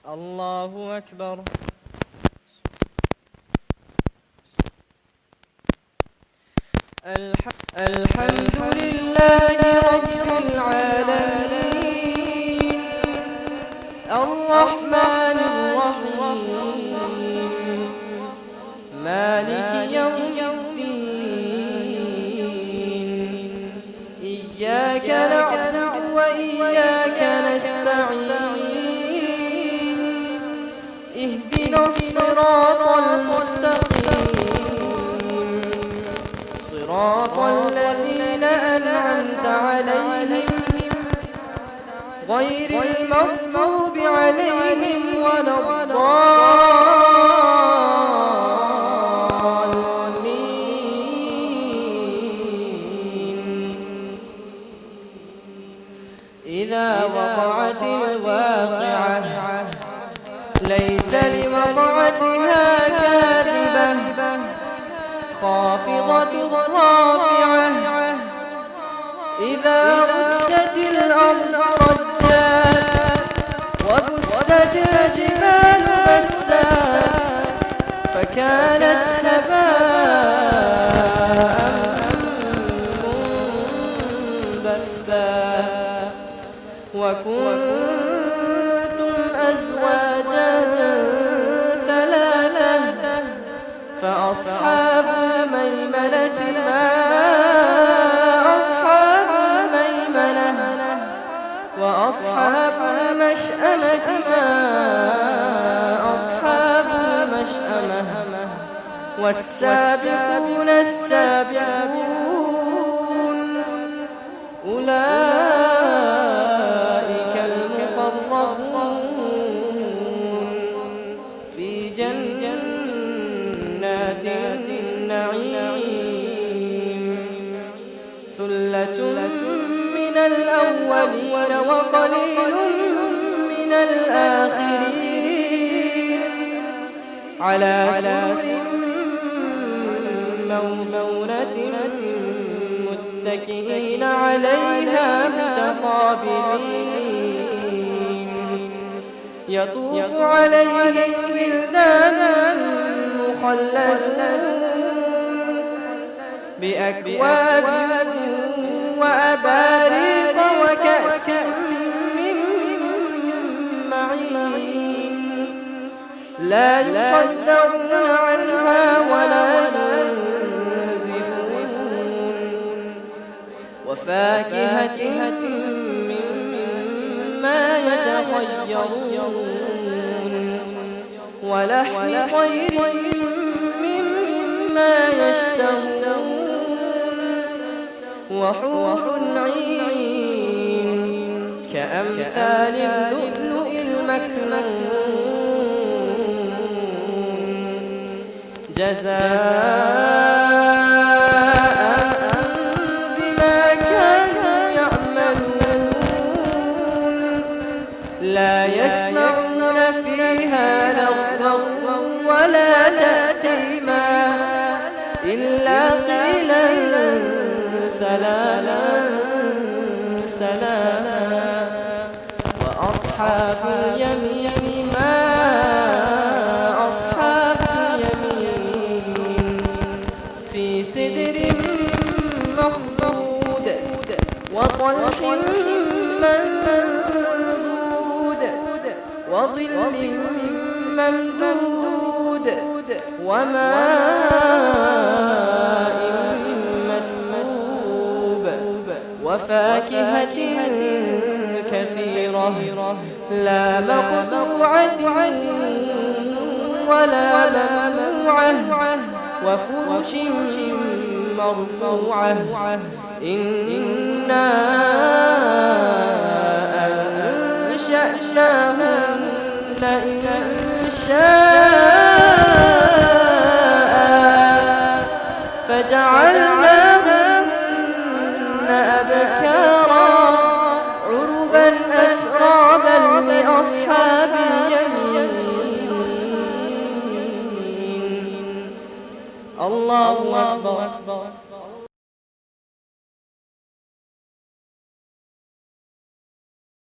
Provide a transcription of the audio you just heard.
الله أكبر. الحمد لله رب العالمين الرحمن الرحيم مالك يوم الدين إياك نعبد وإياك نستعين اهدنا الصراط المستقيم صراط الذين أنعمت عليهم غير المغضوب عليهم ولا الضالين. إذا وقعت الواقعة ليس لوقعتها كاذبة خافضة رافعة إذا رجت الأرض رجا وبست الجبال بسا فكانت هباء منبثا وكنتم أزواجا ثلاثة فأصحاب الميمنة ما أصحاب الميمنة وأصحاب المشأمة ما أصحاب المشأمة والسابقون السابقون أولئك المقربون في جنات النعيم ثلة من الأولين وقليل من الآخرين على سرر موضونة متكئين عليها متقابلين يطوف عليهم ولدان مخلدون بأكواب وأباريق وكأس من معين لا يصدعون عنها ولا ينزفون وفاكهة مما يتخيرون ولحم طير مما يشتهون وحور عين كأمثال اللؤلؤ المكنون جزاء بما كانوا يعملون لا يسمعون فيها لغوا ولا تأثيما إلا قيلا سلاما سلاما وأصحاب اليمين ما أصحاب اليمين في سدر مخضود وطلح منضود وظل ممدود وماء مسكوب وفاكهة كثيرة لا مقطوعة ولا ممنوعة وفرش مرفوعة إنا أنشأناهن إنشاء